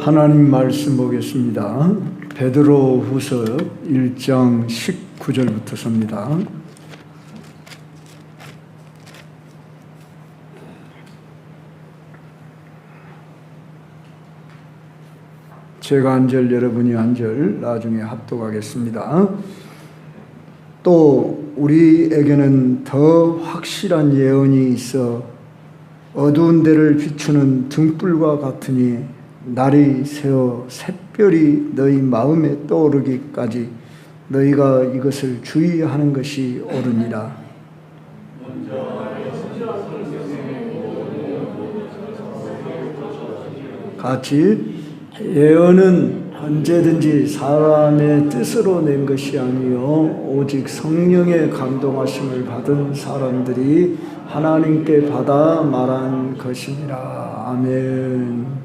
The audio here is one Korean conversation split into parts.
하나님 말씀 보겠습니다. 베드로후서 1장 19절부터입니다. 제가 한 절, 여러분이 한 절 나중에 합독하겠습니다. 또 우리에게는 더 확실한 예언이 있어 어두운 데를 비추는 등불과 같으니 날이 새어 샛별이 너희 마음에 떠오르기까지 너희가 이것을 주의하는 것이 옳으니라. 같이 예언은 언제든지 사람의 뜻으로 낸 것이 아니요 오직 성령의 감동하심을 받은 사람들이 하나님께 받아 말한 것이니라. 아멘.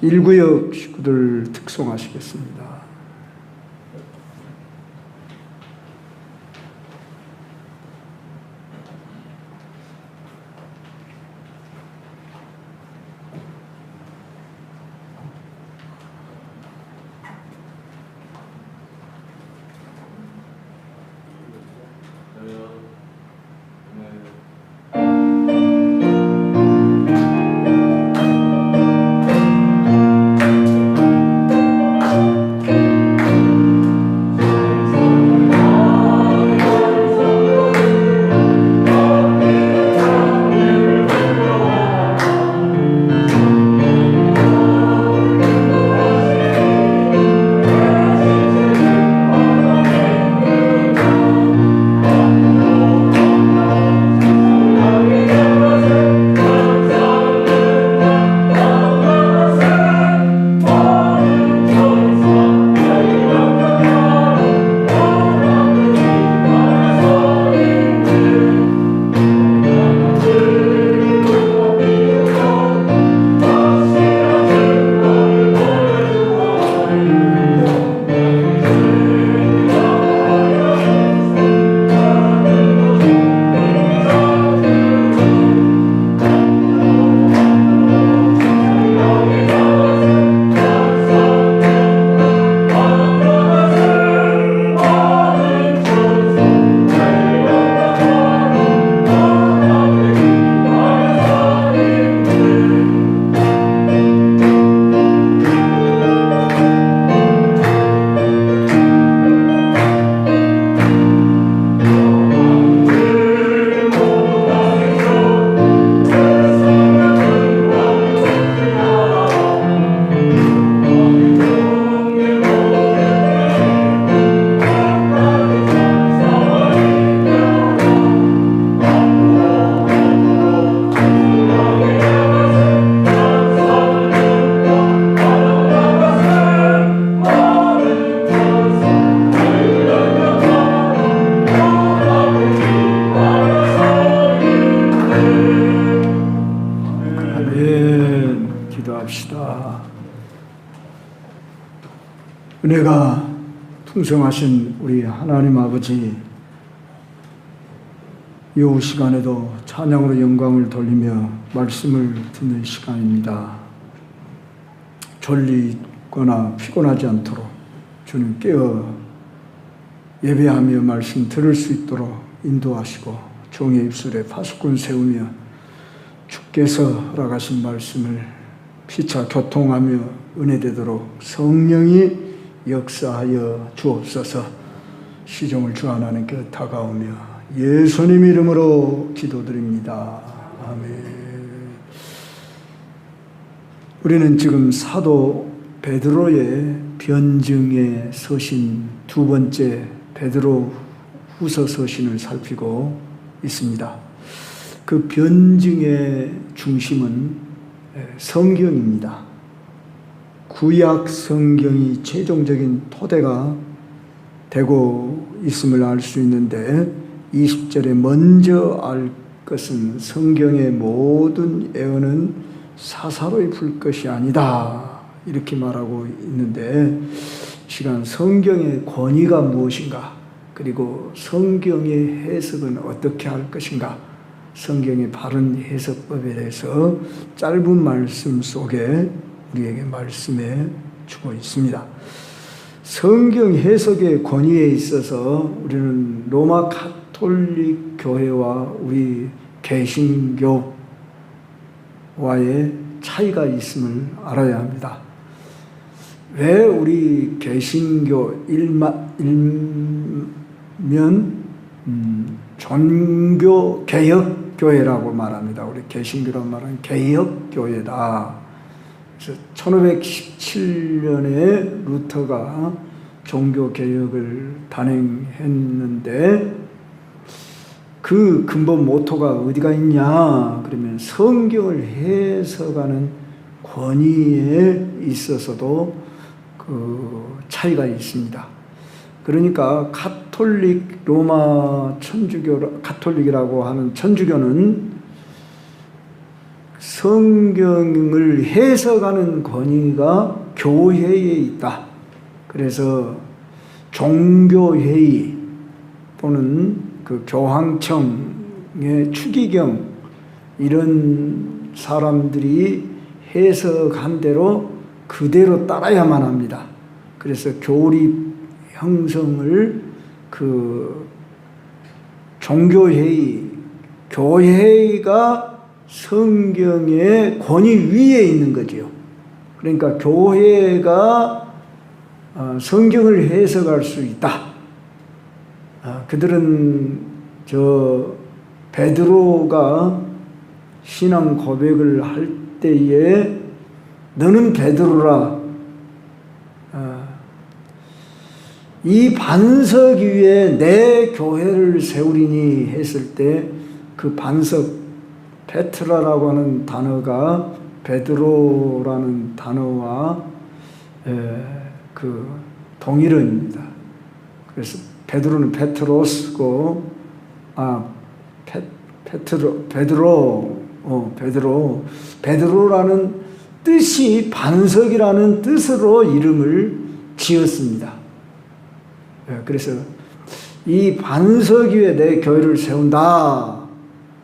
1구역 식구들 특송하시겠습니다. 은혜가 풍성하신 우리 하나님 아버지, 이 시간에도 찬양으로 영광을 돌리며 말씀을 듣는 시간입니다. 졸리거나 피곤하지 않도록 주는 깨어 예배하며 말씀 들을 수 있도록 인도하시고 종의 입술에 파수꾼 세우며 주께서 허락하신 말씀을 피차 교통하며 은혜되도록 성령이 역사하여 주옵소서. 시종을 주 하나님께 다가오며 예수님 이름으로 기도드립니다. 아멘. 우리는 지금 사도 베드로의 변증의 서신 두 번째 베드로 후서 서신을 살피고 있습니다. 그 변증의 중심은 성경입니다. 구약 성경이 최종적인 토대가 되고 있음을 알 수 있는데 20절에 먼저 알 것은 성경의 모든 예언은 사사로이 풀 것이 아니다 이렇게 말하고 있는데, 시간 성경의 권위가 무엇인가, 그리고 성경의 해석은 어떻게 할 것인가, 성경의 바른 해석법에 대해서 짧은 말씀 속에 우리에게 말씀해 주고 있습니다. 성경 해석의 권위에 있어서 우리는 로마 가톨릭 교회와 우리 개신교와의 차이가 있음을 알아야 합니다. 왜 우리 개신교 일면 종교개혁교회라고 말합니다. 우리 개신교란 말은 개혁교회다. 그래서 1517년에 루터가 종교개혁을 단행했는데 그 근본 모토가 어디가 있냐? 그러면 성경을 해석하는 권위에 있어서도 그 차이가 있습니다. 그러니까 가톨릭 로마 천주교 가톨릭이라고 하는 천주교는 성경을 해석하는 권위가 교회에 있다. 그래서 종교회의 또는 그 교황청의 추기경 이런 사람들이 해석한 대로 그대로 따라야만 합니다. 그래서 교리 형성을 그 종교회의, 교회가 성경의 권위 위에 있는 거죠. 그러니까 교회가 성경을 해석할 수 있다. 그들은 베드로가 신앙 고백을 할 때에 너는 베드로라, 이 반석 위에 내 교회를 세우리니 했을 때 그 반석 페트라라고 하는 단어가 베드로라는 단어와 그 동일어입니다. 그래서 베드로는 페트로스고 베드로라는 뜻이 반석이라는 뜻으로 이름을 지었습니다. 그래서 이 반석 위에 내 교회를 세운다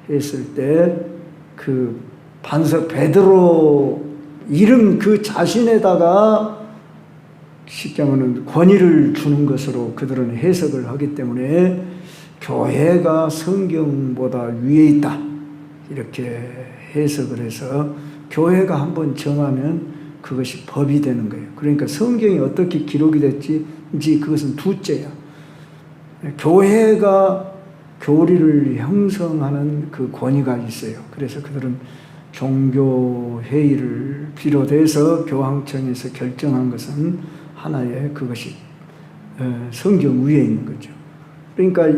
했을 때 그 반석 베드로 이름 그 자신에다가 쉽게 말하면 권위를 주는 것으로 그들은 해석을 하기 때문에 교회가 성경보다 위에 있다 이렇게 해석을 해서 교회가 한번 정하면 그것이 법이 되는 거예요. 그러니까 성경이 어떻게 기록이 됐지 그것은 둘째야. 교회가 교리를 형성하는 그 권위가 있어요. 그래서 그들은 종교회의를 비롯해서 교황청에서 결정한 것은 하나의 그것이 성경 위에 있는 거죠. 그러니까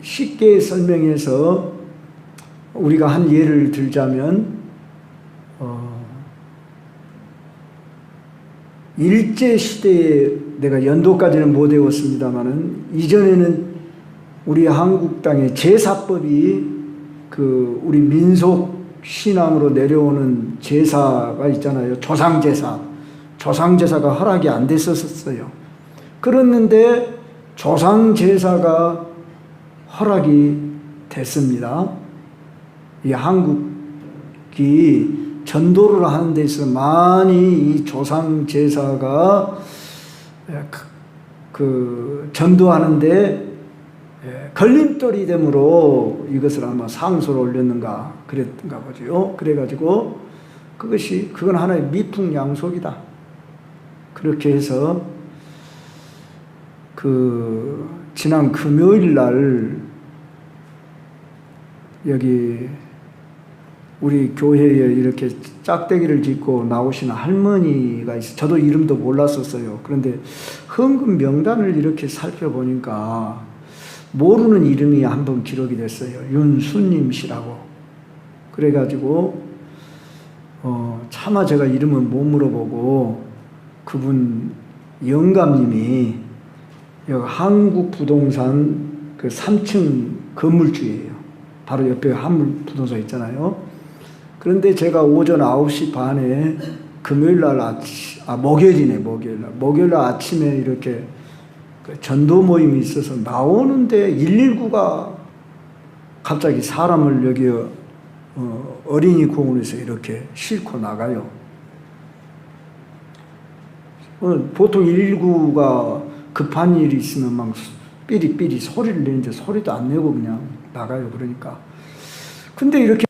쉽게 설명해서 우리가 한 예를 들자면 일제시대에 내가 연도까지는 못 외웠습니다만은 이전에는 우리 한국 땅에 제사법이 그 우리 민속 신앙으로 내려오는 제사가 있잖아요. 조상제사. 조상제사가 허락이 안 됐었어요. 그랬는데 조상제사가 허락이 됐습니다. 이 한국이 전도를 하는 데 있어서 많이 이 조상제사가 그 전도하는데 걸림돌이 되므로 이것을 아마 상소를 올렸는가 그랬던가 보죠. 그래가지고 그건 하나의 미풍양속이다. 그렇게 해서 그 지난 금요일 날 여기 우리 교회에 이렇게 짝대기를 짓고 나오시는 할머니가 있어요. 저도 이름도 몰랐었어요. 그런데 헌금 명단을 이렇게 살펴보니까 모르는 이름이 한번 기록이 됐어요. 윤수님 씨라고. 그래가지고 차마 제가 이름을 못 물어보고 그분 영감님이 여기 한국부동산 그 3층 건물주예요. 바로 옆에 한물부동산 있잖아요. 그런데 제가 오전 9시 반에 금요일날 목요일날 아침에 이렇게 전도 모임이 있어서 나오는데 119가 갑자기 사람을 여기 어린이 공원에서 이렇게 싣고 나가요. 보통 119가 급한 일이 있으면 막 삐리삐리 소리를 내는데 소리도 안 내고 그냥 나가요. 그러니까. 근데 이렇게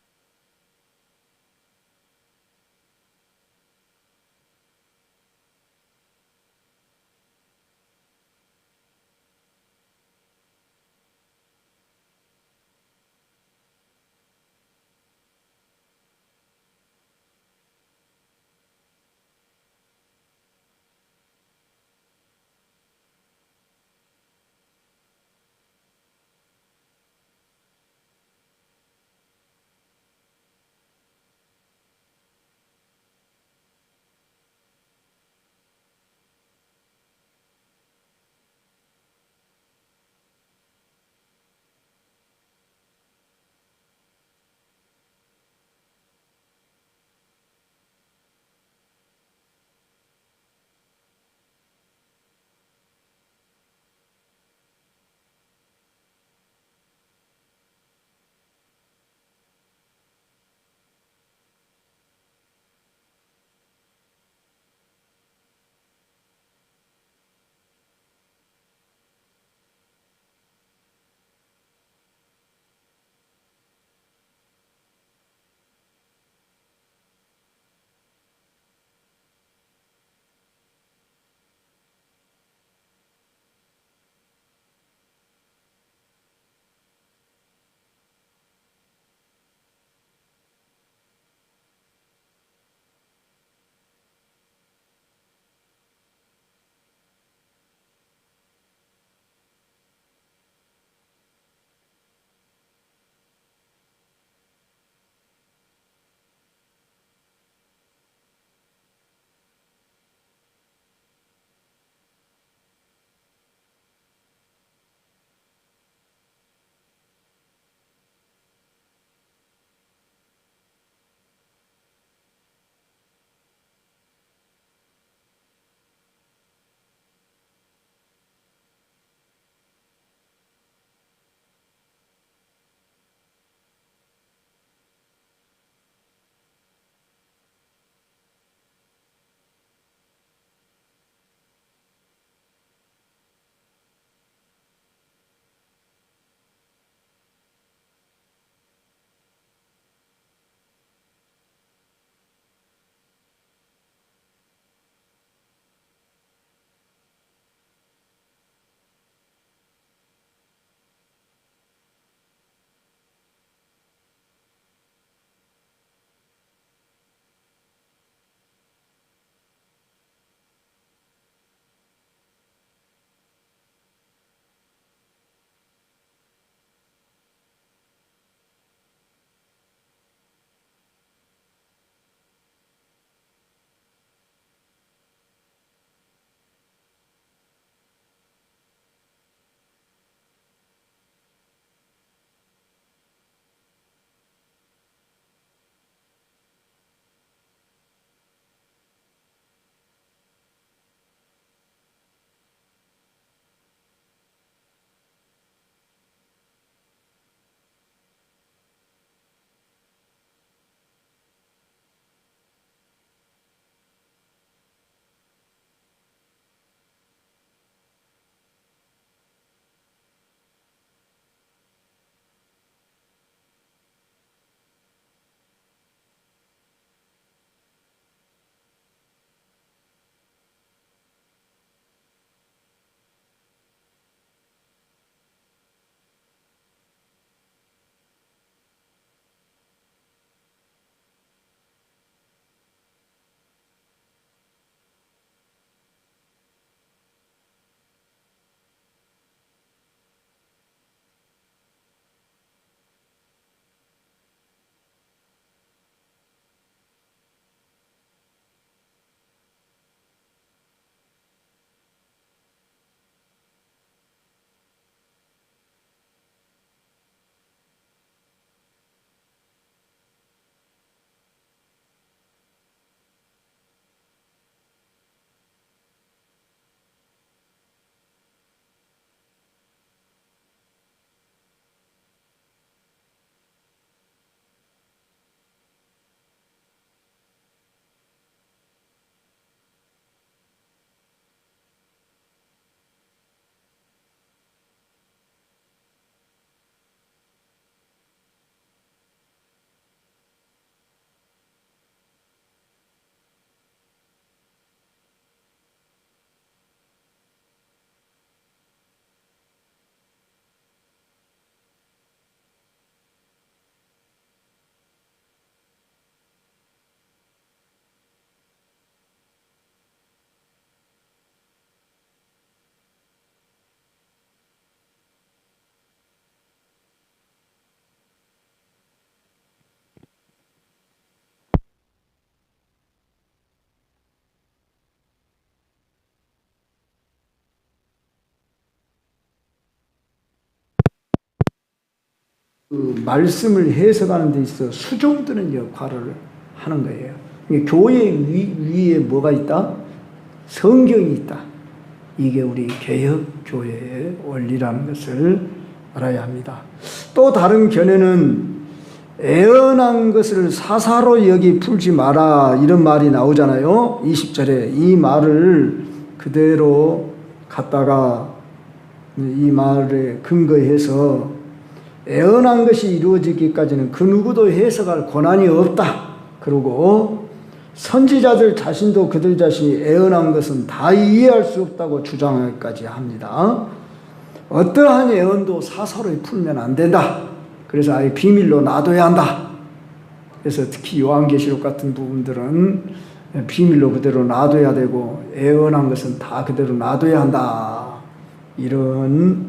그 말씀을 해석하는 데 있어 수종드는 역할을 하는 거예요. 교회 위에 뭐가 있다? 성경이 있다. 이게 우리 개혁교회의 원리라는 것을 알아야 합니다. 또 다른 견해는 애언한 것을 사사로 여기 풀지 마라 이런 말이 나오잖아요. 20절에 이 말을 그대로 갖다가 이 말에 근거해서 애언한 것이 이루어지기까지는 그 누구도 해석할 권한이 없다. 그리고 선지자들 자신도 그들 자신이 애언한 것은 다 이해할 수 없다고 주장하기까지 합니다. 어떠한 애언도 사사로 풀면 안 된다. 그래서 아예 비밀로 놔둬야 한다. 그래서 특히 요한계시록 같은 부분들은 비밀로 그대로 놔둬야 되고 애언한 것은 다 그대로 놔둬야 한다. 이런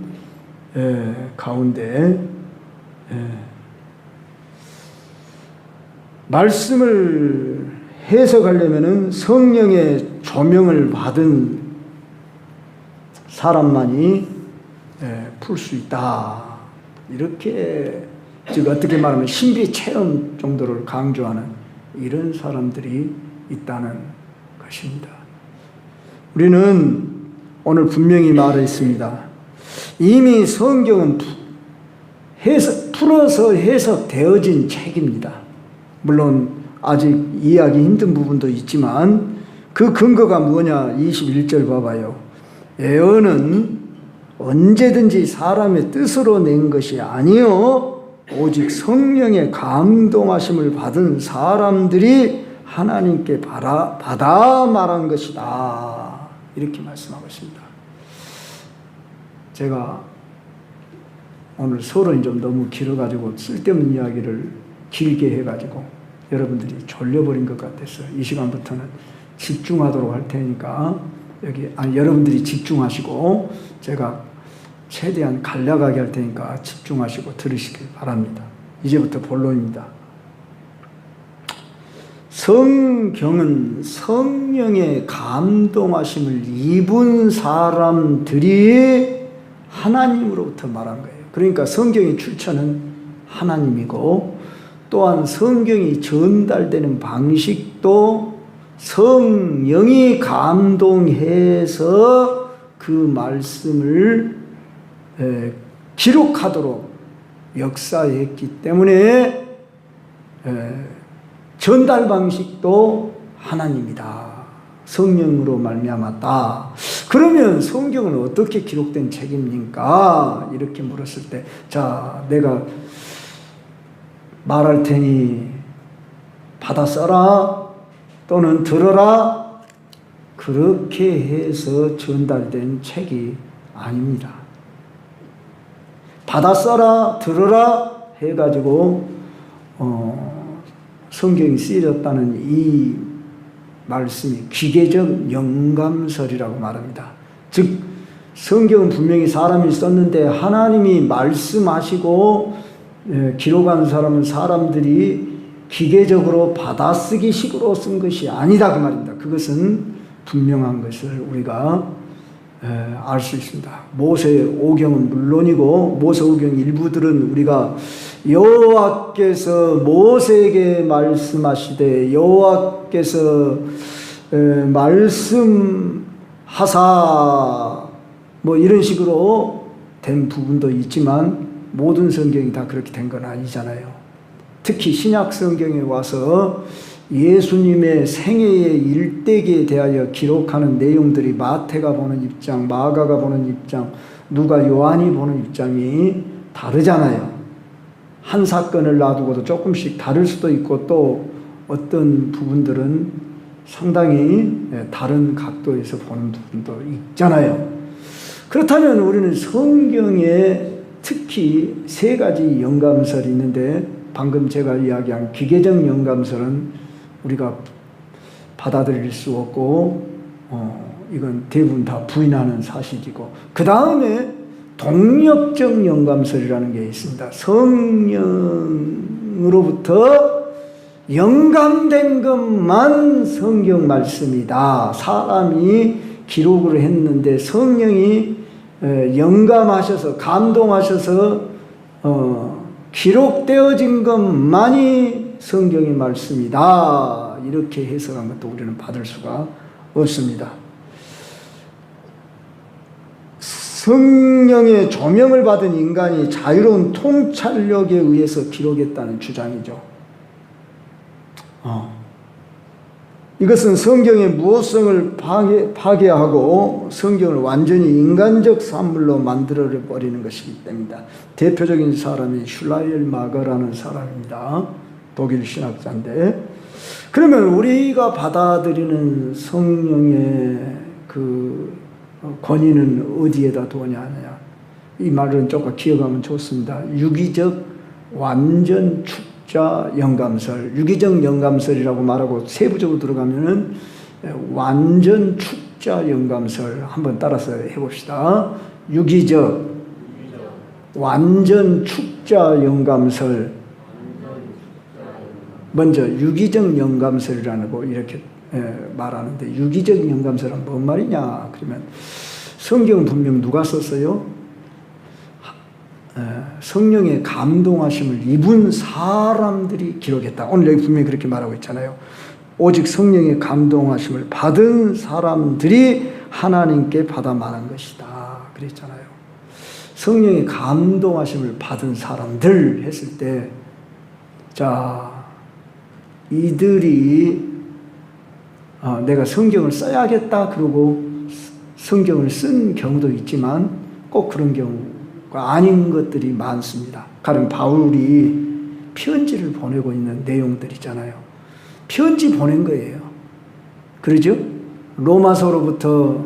가운데 말씀을 해석하려면 성령의 조명을 받은 사람만이 풀 수 있다. 이렇게 즉 어떻게 말하면 신비 체험 정도를 강조하는 이런 사람들이 있다는 것입니다. 우리는 오늘 분명히 말했습니다. 이미 성경은 풀어서 해석되어진 책입니다. 물론 아직 이해하기 힘든 부분도 있지만 그 근거가 뭐냐? 21절 봐봐요. 애언은 언제든지 사람의 뜻으로 낸 것이 아니요 오직 성령의 감동하심을 받은 사람들이 하나님께 받아 말한 것이다. 이렇게 말씀하고 있습니다. 제가 오늘 서론이 좀 너무 길어가지고 쓸데없는 이야기를 길게 해가지고 여러분들이 졸려버린 것 같아서 이 시간부터는 집중하도록 할 테니까 여러분들이 집중하시고 제가 최대한 간략하게 할 테니까 집중하시고 들으시길 바랍니다. 이제부터 본론입니다. 성경은 성령의 감동하심을 입은 사람들이 하나님으로부터 말한 거예요. 그러니까 성경의 출처는 하나님이고 또한 성경이 전달되는 방식도 성령이 감동해서 그 말씀을 기록하도록 역사했기 때문에 전달 방식도 하나님이다. 성령으로 말미암았다. 그러면 성경은 어떻게 기록된 책입니까? 이렇게 물었을 때, 자, 내가 말할 테니 받아 써라 또는 들어라 그렇게 해서 전달된 책이 아닙니다. 받아 써라 들어라 해가지고 성경이 쓰여졌다는 이 말씀이 기계적 영감설이라고 말합니다. 즉 성경은 분명히 사람이 썼는데 하나님이 말씀하시고 기록한 사람은 사람들이 기계적으로 받아쓰기 식으로 쓴 것이 아니다 그 말입니다. 그것은 분명한 것을 우리가 알 수 있습니다. 모세오경은 물론이고 모세오경 일부들은 우리가 여호와께서 모세에게 말씀하시되 여호와께서 말씀하사 뭐 이런 식으로 된 부분도 있지만 모든 성경이 다 그렇게 된 건 아니잖아요. 특히 신약 성경에 와서 예수님의 생애의 일대기에 대하여 기록하는 내용들이 마태가 보는 입장, 마가가 보는 입장, 누가 요한이 보는 입장이 다르잖아요. 한 사건을 놔두고도 조금씩 다를 수도 있고 또 어떤 부분들은 상당히 다른 각도에서 보는 부분도 있잖아요. 그렇다면 우리는 성경에 특히 세 가지 영감설이 있는데 방금 제가 이야기한 기계적 영감설은 우리가 받아들일 수 없고 이건 대부분 다 부인하는 사실이고 그 다음에 동력적 영감설이라는 게 있습니다. 성령으로부터 영감된 것만 성경 말씀이다. 사람이 기록을 했는데 성령이 영감하셔서 감동하셔서 기록되어진 것만이 성경의 말씀이다. 이렇게 해석한 것도 우리는 받을 수가 없습니다. 성령의 조명을 받은 인간이 자유로운 통찰력에 의해서 기록했다는 주장이죠. 이것은 성경의 무호성을 파괴하고 성경을 완전히 인간적 산물로 만들어버리는 것이기 때문이다. 대표적인 사람이 슐라이엘 마거라는 사람입니다. 독일 신학자인데, 그러면 우리가 받아들이는 성령의 그 권위는 어디에다 두냐 하냐. 이 말은 조금 기억하면 좋습니다. 유기적 완전 축자 영감설, 유기적 영감설이라고 말하고 세부적으로 들어가면은 완전 축자 영감설 한번 따라서 해봅시다. 유기적 완전 축자 영감설. 먼저 유기적 영감설이라는 거 이렇게 말하는데, 유기적 영감설은 뭔 말이냐 그러면, 성경은 분명 누가 썼어요? 성령의 감동하심을 입은 사람들이 기록했다. 오늘 여기 분명히 그렇게 말하고 있잖아요. 오직 성령의 감동하심을 받은 사람들이 하나님께 받아 말한 것이다 그랬잖아요. 성령의 감동하심을 받은 사람들 했을 때, 자, 이들이 내가 성경을 써야겠다 그러고 성경을 쓴 경우도 있지만 꼭 그런 경우가 아닌 것들이 많습니다. 가령 바울이 편지를 보내고 있는 내용들이잖아요. 편지 보낸 거예요. 그러죠? 로마서로부터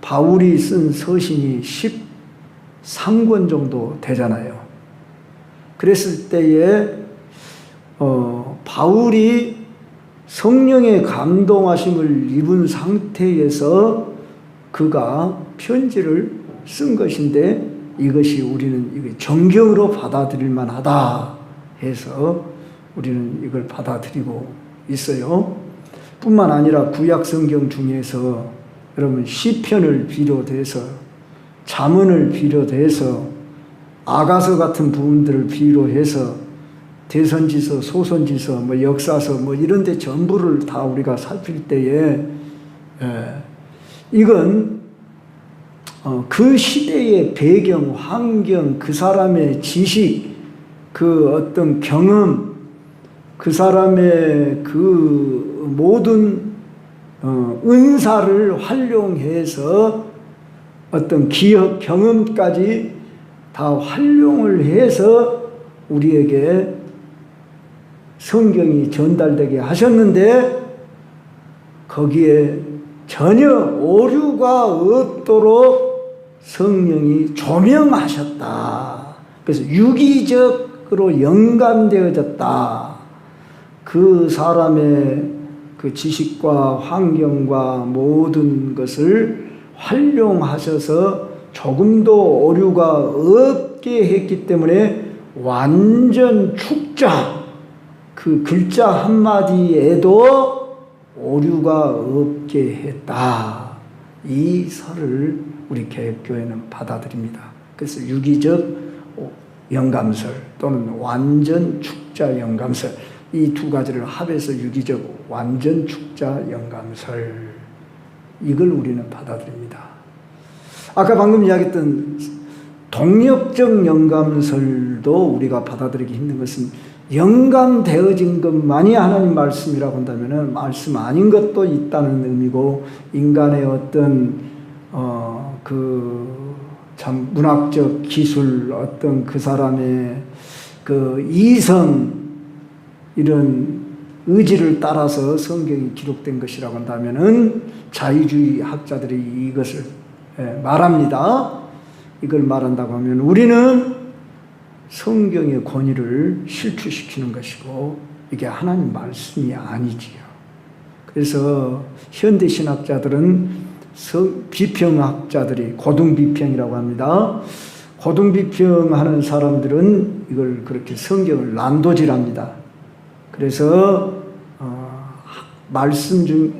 바울이 쓴 서신이 13권 정도 되잖아요. 그랬을 때에 바울이 성령의 감동하심을 입은 상태에서 그가 편지를 쓴 것인데, 이것이 우리는 정경으로 받아들일 만하다 해서 우리는 이걸 받아들이고 있어요. 뿐만 아니라 구약 성경 중에서 여러분 시편을 비롯해서 잠언을 비롯해서 아가서 같은 부분들을 비롯해서 대선지서, 소선지서, 뭐 역사서, 뭐 이런 데 전부를 다 우리가 살필 때에, 이건, 그 시대의 배경, 환경, 그 사람의 지식, 그 어떤 경험, 그 사람의 그 모든, 은사를 활용해서 어떤 기억, 경험까지 다 활용을 해서 우리에게 성경이 전달되게 하셨는데, 거기에 전혀 오류가 없도록 성령이 조명하셨다. 그래서 유기적으로 영감되어졌다. 그 사람의 그 지식과 환경과 모든 것을 활용하셔서 조금도 오류가 없게 했기 때문에 완전 축자, 그 글자 한마디에도 오류가 없게 했다. 이 설을 우리 개혁교회는 받아들입니다. 그래서 유기적 영감설 또는 완전 축자 영감설, 이 두 가지를 합해서 유기적 완전 축자 영감설, 이걸 우리는 받아들입니다. 아까 방금 이야기했던 동력적 영감설도 우리가 받아들이기 힘든 것은, 영감되어진 것만이 하나님 말씀이라고 한다면 말씀 아닌 것도 있다는 의미고, 인간의 어떤 참 문학적 기술, 어떤 그 사람의 그 이성, 이런 의지를 따라서 성경이 기록된 것이라고 한다면은 자유주의 학자들이 이것을 말합니다. 이걸 말한다고 하면 우리는 성경의 권위를 실추시키는 것이고, 이게 하나님 말씀이 아니지요. 그래서 현대 신학자들은 비평학자들이 고등비평이라고 합니다. 고등비평하는 사람들은 이걸 그렇게 성경을 난도질합니다. 그래서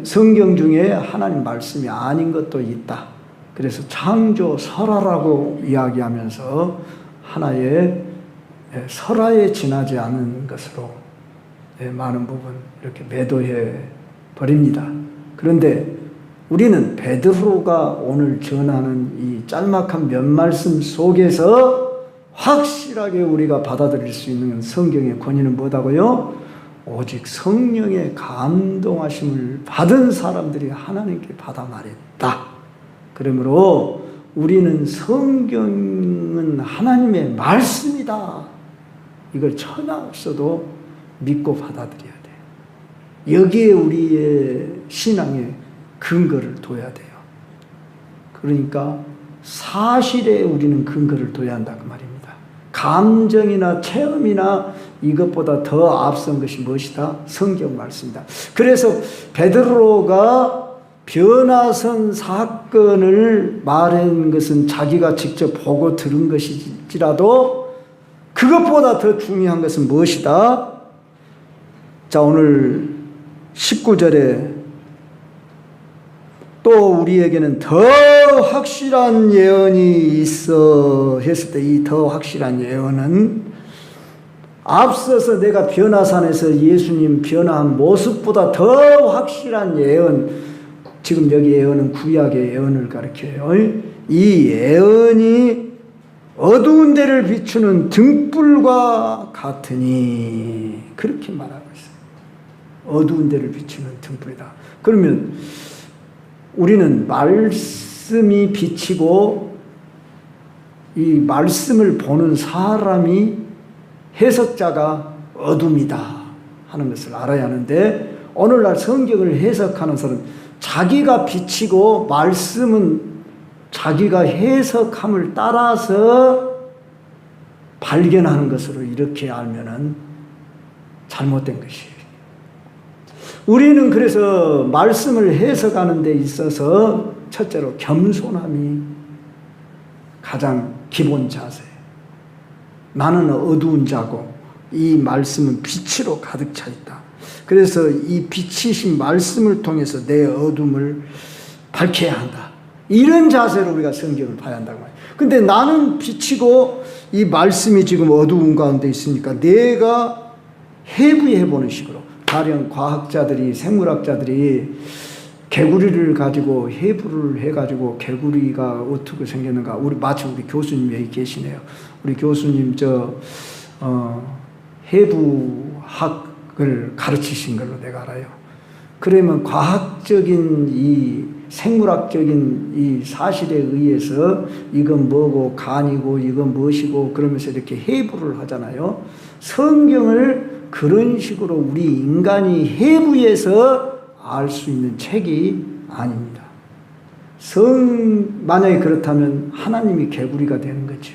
성경 중에 하나님 말씀이 아닌 것도 있다. 그래서 창조 설화라고 이야기하면서 하나의 설화에 지나지 않은 것으로 많은 부분 이렇게 매도해 버립니다. 그런데 우리는 베드로가 오늘 전하는 이 짤막한 몇 말씀 속에서 확실하게 우리가 받아들일 수 있는 성경의 권위는 뭐다고요? 오직 성령의 감동하심을 받은 사람들이 하나님께 받아 말했다. 그러므로 우리는 성경은 하나님의 말씀이다. 이걸 천하 없어도 믿고 받아들여야 돼요. 여기에 우리의 신앙의 근거를 둬야 돼요. 그러니까 사실에 우리는 근거를 둬야 한다 그 말입니다. 감정이나 체험이나 이것보다 더 앞선 것이 무엇이다? 성경 말씀이다. 그래서 베드로가 변화선 사건을 말한 것은 자기가 직접 보고 들은 것이지라도 그것보다 더 중요한 것은 무엇이다? 자, 오늘 19절에 또 우리에게는 더 확실한 예언이 있어 했을 때 이 더 확실한 예언은 앞서서 내가 변화산에서 예수님 변화한 모습보다 더 확실한 예언, 지금 여기 예언은 구약의 예언을 가리켜요. 이 예언이 어두운 데를 비추는 등불과 같으니 그렇게 말하고 있어요. 어두운 데를 비추는 등불이다. 그러면 우리는 말씀이 비치고 이 말씀을 보는 사람이 해석자가 어둠이다 하는 것을 알아야 하는데 오늘날 성경을 해석하는 사람은 자기가 비치고 말씀은 자기가 해석함을 따라서 발견하는 것으로 이렇게 알면은 잘못된 것이에요. 우리는 그래서 말씀을 해석하는 데 있어서 첫째로 겸손함이 가장 기본 자세예요. 나는 어두운 자고 이 말씀은 빛으로 가득 차 있다. 그래서 이 빛이신 말씀을 통해서 내 어둠을 밝혀야 한다. 이런 자세로 우리가 성경을 봐야 한다고 말이에요. 근데 나는 빛이고 이 말씀이 지금 어두운 가운데 있으니까 내가 해부해보는 식으로 가령 과학자들이 생물학자들이 개구리를 가지고 해부를 해가지고 개구리가 어떻게 생겼는가 우리 마치 우리 교수님 여기 계시네요. 우리 교수님 해부학을 가르치신 걸로 내가 알아요. 그러면 과학적인 이 생물학적인 이 사실에 의해서 이건 뭐고 간이고 이건 무엇이고 그러면서 이렇게 해부를 하잖아요. 성경을 그런 식으로 우리 인간이 해부해서 알 수 있는 책이 아닙니다. 만약에 그렇다면 하나님이 개구리가 되는 거죠.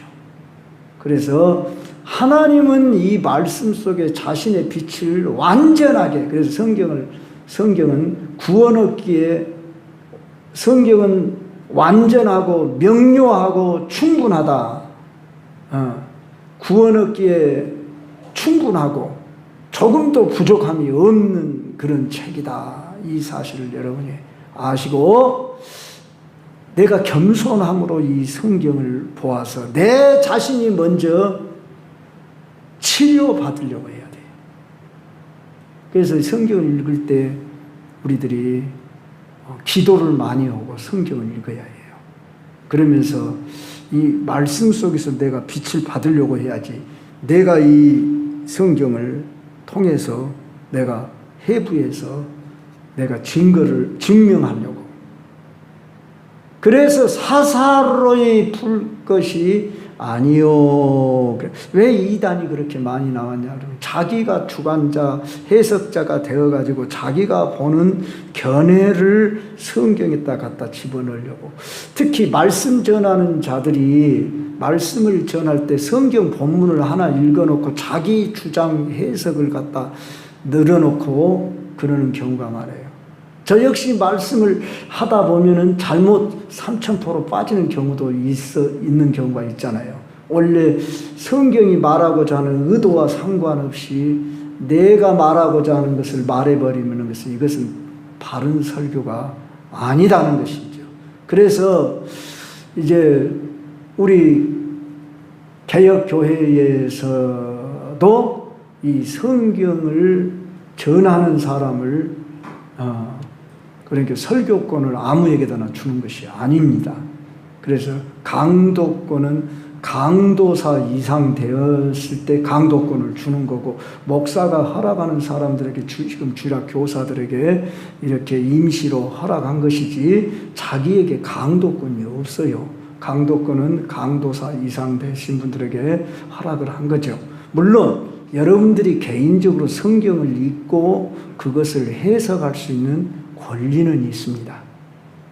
그래서 하나님은 이 말씀 속에 자신의 빛을 완전하게, 그래서 성경은 구원 얻기에 성경은 완전하고 명료하고 충분하다. 구원 얻기에 충분하고 조금도 부족함이 없는 그런 책이다. 이 사실을 여러분이 아시고 내가 겸손함으로 이 성경을 보아서 내 자신이 먼저 치료받으려고 해야 돼요. 그래서 성경을 읽을 때 우리들이 기도를 많이 하고 성경을 읽어야 해요. 그러면서 이 말씀 속에서 내가 빛을 받으려고 해야지 내가 이 성경을 통해서 내가 해부해서 내가 증명하려고. 그래서 사사로이 풀 것이 아니요. 왜 이단이 그렇게 많이 나왔냐 그러면 자기가 주관자, 해석자가 되어가지고 자기가 보는 견해를 성경에다 갖다 집어넣으려고. 특히 말씀 전하는 자들이 말씀을 전할 때 성경 본문을 하나 읽어놓고 자기 주장 해석을 갖다 늘어놓고 그러는 경우가 많아요. 저 역시 말씀을 하다 보면은 잘못 삼천포로 빠지는 경우도 있는 경우가 있잖아요. 원래 성경이 말하고자 하는 의도와 상관없이 내가 말하고자 하는 것을 말해버리면 이것은 바른 설교가 아니라는 것이죠. 그래서 이제 우리 개혁교회에서 또 이 성경을 전하는 사람을 그러니까 설교권을 아무에게나 주는 것이 아닙니다. 그래서 강도권은 강도사 이상 되었을 때 강도권을 주는 거고, 목사가 허락하는 사람들에게 지금 주일학 교사들에게 이렇게 임시로 허락한 것이지 자기에게 강도권이 없어요. 강도권은 강도사 이상 되신 분들에게 허락을 한 거죠. 물론 여러분들이 개인적으로 성경을 읽고 그것을 해석할 수 있는 권리는 있습니다.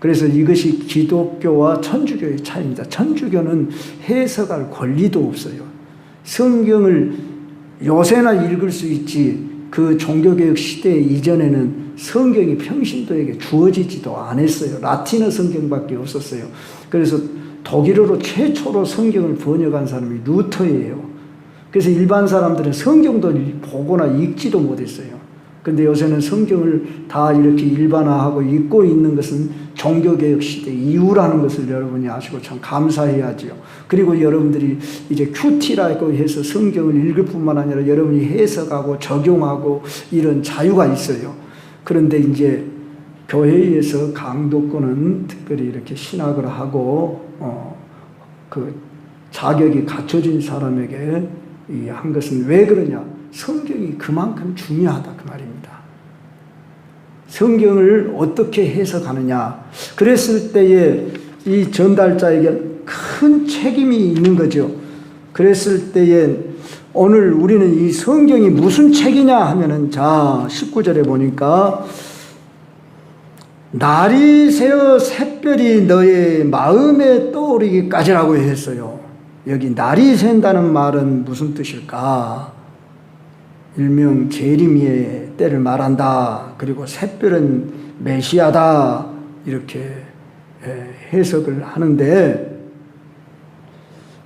그래서 이것이 기독교와 천주교의 차이입니다. 천주교는 해석할 권리도 없어요. 성경을 요새나 읽을 수 있지, 그 종교개혁 시대 이전에는 성경이 평신도에게 주어지지도 않았어요. 라틴어 성경밖에 없었어요. 그래서 독일어로 최초로 성경을 번역한 사람이 루터예요. 그래서 일반 사람들은 성경도 보거나 읽지도 못했어요. 근데 요새는 성경을 다 이렇게 일반화하고 읽고 있는 것은 종교개혁 시대 이후라는 것을 여러분이 아시고 참 감사해야지요. 그리고 여러분들이 이제 큐티라고 해서 성경을 읽을 뿐만 아니라 여러분이 해석하고 적용하고 이런 자유가 있어요. 그런데 이제 교회에서 강도권은 특별히 이렇게 신학을 하고 그 자격이 갖춰진 사람에게 한 것은 왜 그러냐? 성경이 그만큼 중요하다 그 말입니다. 성경을 어떻게 해석하느냐? 그랬을 때에 이 전달자에게 큰 책임이 있는 거죠. 그랬을 때에 오늘 우리는 이 성경이 무슨 책이냐 하면은, 자 19절에 보니까 날이 새어 샛별이 너의 마음에 떠오르기까지라고 했어요. 여기 날이 샌다는 말은 무슨 뜻일까? 일명 재림의 때를 말한다. 그리고 샛별은 메시아다. 이렇게 해석을 하는데,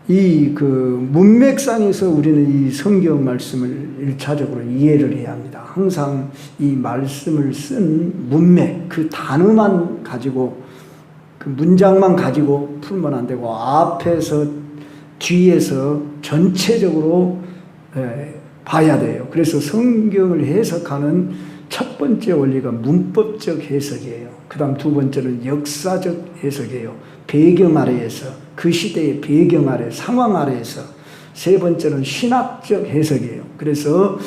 이 그 문맥상에서 우리는 이 성경 말씀을 1차적으로 이해를 해야 합니다. 항상 이 말씀을 쓴 문맥, 그 단어만 가지고, 그 문장만 가지고 풀면 안 되고, 앞에서 뒤에서 전체적으로 봐야 돼요. 그래서 성경을 해석하는 첫 번째 원리가 문법적 해석이에요. 그 다음 두 번째는 역사적 해석이에요. 배경 아래에서, 그 시대의 배경 아래, 상황 아래에서. 세 번째는 신학적 해석이에요. 그래서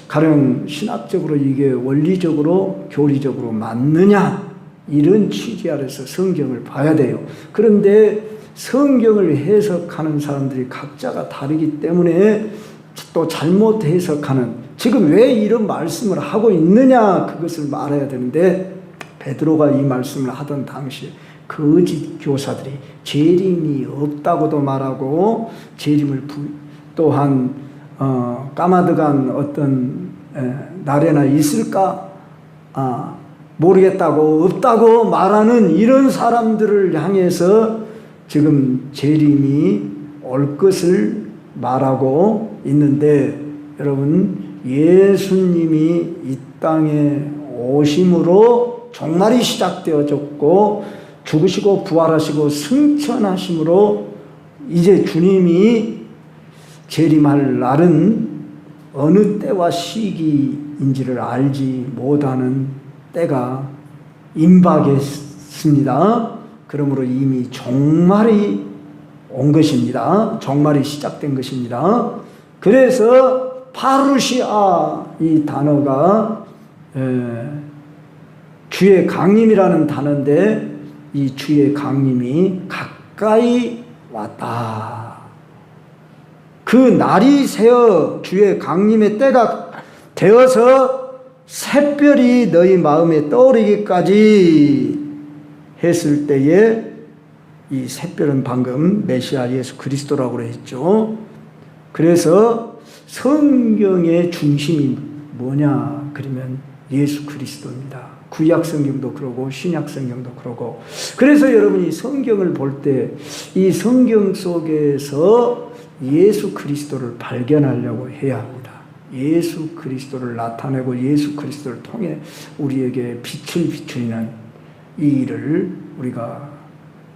가령 신학적으로 이게 원리적으로, 교리적으로 맞느냐, 이런 취지 아래서 성경을 봐야 돼요. 그런데 성경을 해석하는 사람들이 각자가 다르기 때문에 또 잘못 해석하는, 지금 왜 이런 말씀을 하고 있느냐, 그것을 말해야 되는데, 베드로가 이 말씀을 하던 당시에 거짓 교사들이 재림이 없다고도 말하고, 재림을 또한 까마득한 어떤 날에나 있을까 모르겠다고, 없다고 말하는 이런 사람들을 향해서 지금 재림이 올 것을 말하고 있는데, 여러분, 예수님이 이 땅에 오심으로 종말이 시작되어졌고, 죽으시고 부활하시고 승천하심으로 이제 주님이 재림할 날은 어느 때와 시기인지를 알지 못하는 때가 임박했습니다. 그러므로 이미 종말이 온 것입니다. 종말이 시작된 것입니다. 그래서 파루시아, 이 단어가 주의 강림이라는 단어인데, 이 주의 강림이 가까이 왔다. 그 날이 새어 주의 강림의 때가 되어서 샛별이 너희 마음에 떠오르기까지 했을 때에, 이 샛별은 방금 메시아 예수 그리스도라고 했죠. 그래서 성경의 중심이 뭐냐 그러면 예수 그리스도입니다. 구약 성경도 그러고 신약 성경도 그러고. 그래서 여러분이 성경을 볼 때 이 성경 속에서 예수 그리스도를 발견하려고 해야 합니다. 예수 그리스도를 나타내고 예수 그리스도를 통해 우리에게 빛을 비추는 이 일을 우리가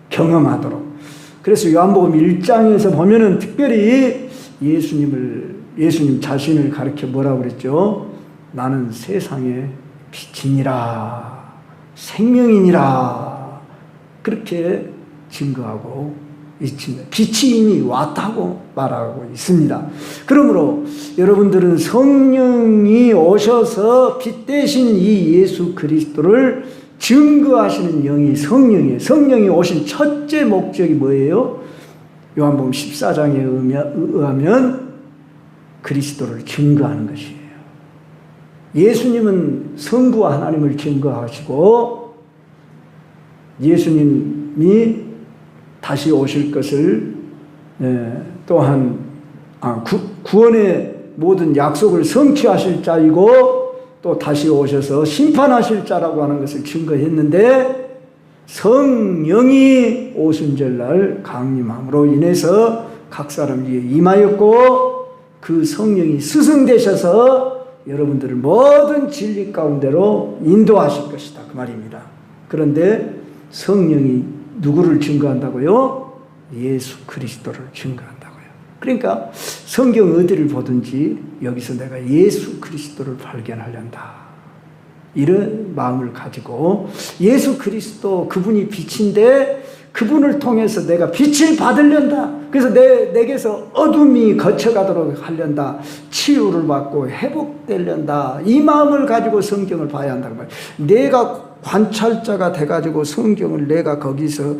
경험하도록. 그래서 요한복음 1장에서 보면은 특별히 예수님을 예수님 자신을 가리켜 뭐라고 그랬죠? 나는 세상의 빛이니라, 생명이니라. 그렇게 증거하고 있습니다. 빛이 이미 왔다고 말하고 있습니다. 그러므로 여러분들은 성령이 오셔서 빛 대신 이 예수 그리스도를 증거하시는 영이 성령이에요. 성령이 오신 첫째 목적이 뭐예요? 요한복음 14장에 의하면 그리스도를 증거하는 것이에요. 예수님은 성부와 하나님을 증거하시고 예수님이 다시 오실 것을 또한 구원의 모든 약속을 성취하실 자이고 또 다시 오셔서 심판하실 자라고 하는 것을 증거했는데 성령이 오순절날 강림함으로 인해서 각 사람 위에 임하였고 그 성령이 스승되셔서 여러분들을 모든 진리 가운데로 인도하실 것이다 그 말입니다. 그런데 성령이 누구를 증거한다고요? 예수 그리스도를 증거한다고요. 그러니까 성경 어디를 보든지 여기서 내가 예수 그리스도를 발견하련다. 이런 마음을 가지고 예수 그리스도 그분이 빛인데 그분을 통해서 내가 빛을 받으련다. 그래서 내게서 어둠이 거쳐가도록 하련다. 치유를 받고 회복되련다. 이 마음을 가지고 성경을 봐야 한다는 말이에요. 내가 관찰자가 돼가지고 성경을 내가 거기서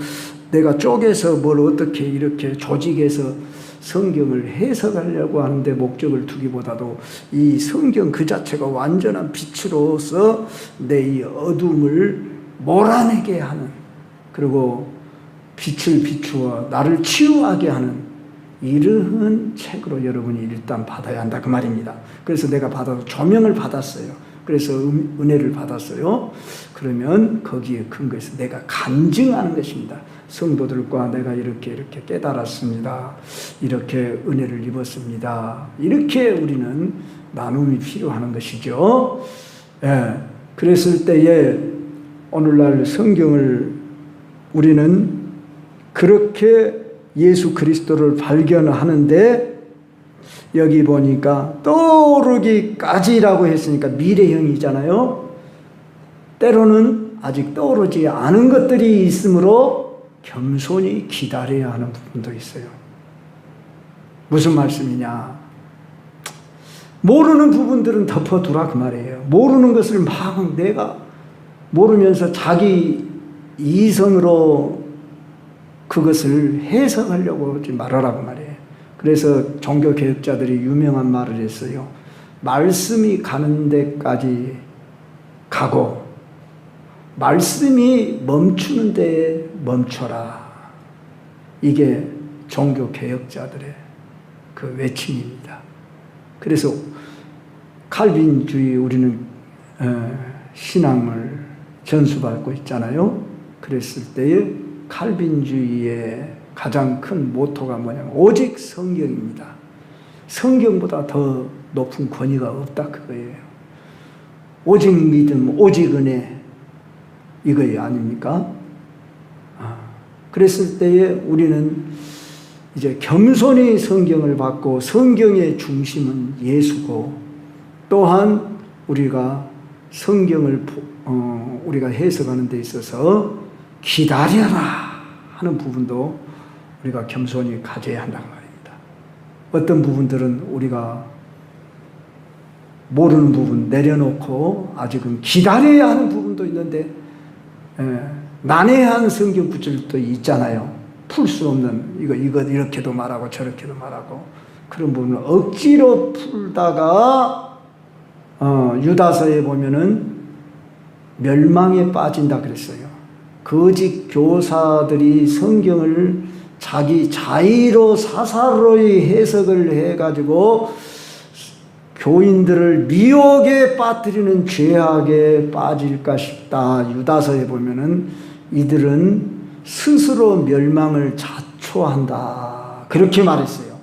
내가 쪼개서 뭘 어떻게 이렇게 조직해서 성경을 해석하려고 하는데 목적을 두기보다도 이 성경 그 자체가 완전한 빛으로서 내 이 어둠을 몰아내게 하는, 그리고 빛을 비추어 나를 치유하게 하는 이러한 책으로 여러분이 일단 받아야 한다 그 말입니다. 그래서 내가 받아서 조명을 받았어요. 그래서 은혜를 받았어요. 그러면 거기에 근거해서 내가 간증하는 것입니다. 성도들과 내가 이렇게 깨달았습니다. 이렇게 은혜를 입었습니다. 이렇게 우리는 나눔이 필요한 것이죠. 예. 그랬을 때에 오늘날 성경을 우리는 그렇게 예수 그리스도를 발견하는데 여기 보니까 떠오르기까지라고 했으니까 미래형이잖아요. 때로는 아직 떠오르지 않은 것들이 있으므로 겸손히 기다려야 하는 부분도 있어요. 무슨 말씀이냐? 모르는 부분들은 덮어두라 그 말이에요. 모르는 것을 막 내가 모르면서 자기 이성으로 그것을 해석하려고 하지 말아라 그 말이에요. 그래서 종교개혁자들이 유명한 말을 했어요. 말씀이 가는 데까지 가고 말씀이 멈추는 데에 멈춰라. 이게 종교개혁자들의 그 외침입니다. 그래서 칼빈주의 우리는 신앙을 전수받고 있잖아요. 그랬을 때에 칼빈주의의 가장 큰 모토가 뭐냐면 오직 성경입니다. 성경보다 더 높은 권위가 없다 그거예요. 오직 믿음, 오직 은혜 이거예요 아닙니까? 그랬을 때에 우리는 이제 겸손히 성경을 받고 성경의 중심은 예수고 또한 우리가 성경을 우리가 해석하는 데 있어서 기다려라 하는 부분도 우리가 겸손히 가져야 한다는 말입니다. 어떤 부분들은 우리가 모르는 부분 내려놓고 아직은 기다려야 하는 부분도 있는데 난해한 성경 구절도 있잖아요. 풀 수 없는 이거 이렇게도 말하고 저렇게도 말하고 그런 부분을 억지로 풀다가 유다서에 보면은 멸망에 빠진다 그랬어요. 거짓 교사들이 성경을 자기 자의로 사사로이 해석을 해가지고 교인들을 미혹에 빠뜨리는 죄악에 빠질까 싶다. 유다서에 보면은 이들은 스스로 멸망을 자초한다. 그렇게 말했어요.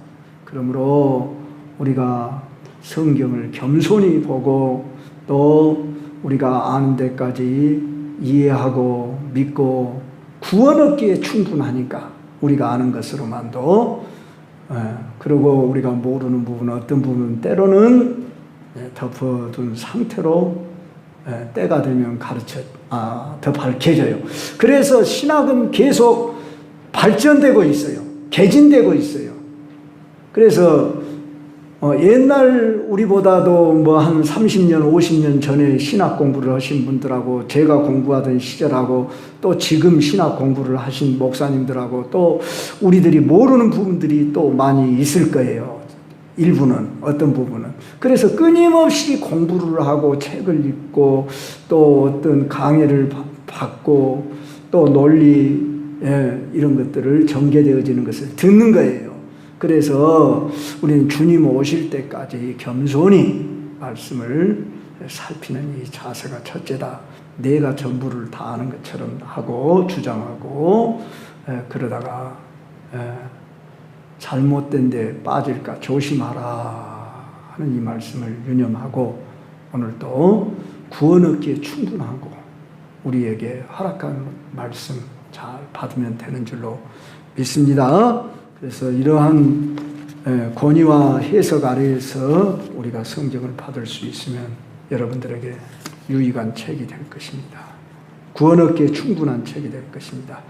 그러므로 우리가 성경을 겸손히 보고 또 우리가 아는 데까지 이해하고 믿고 구원 얻기에 충분하니까 우리가 아는 것으로만도 그리고 우리가 모르는 부분, 어떤 부분 때로는 덮어둔 상태로 때가 되면 더 밝혀져요. 그래서 신학은 계속 발전되고 있어요. 개진되고 있어요. 그래서 옛날 우리보다도 뭐 한 30년, 50년 전에 신학 공부를 하신 분들하고 제가 공부하던 시절하고 또 지금 신학 공부를 하신 목사님들하고 또 우리들이 모르는 부분들이 또 많이 있을 거예요. 일부는, 어떤 부분은. 그래서 끊임없이 공부를 하고 책을 읽고 또 어떤 강의를 받고 또 논리 이런 것들을 전개되어지는 것을 듣는 거예요. 그래서 우리는 주님 오실 때까지 겸손히 말씀을 살피는 이 자세가 첫째다. 내가 전부를 다 아는 것처럼 하고 주장하고 그러다가 잘못된 데 빠질까 조심하라 하는 이 말씀을 유념하고 오늘도 구원 얻기에 충분하고 우리에게 허락한 말씀 잘 받으면 되는 줄로 믿습니다. 그래서 이러한 권위와 해석 아래에서 우리가 성경을 받을 수 있으면 여러분들에게 유익한 책이 될 것입니다. 구원 얻기에 충분한 책이 될 것입니다.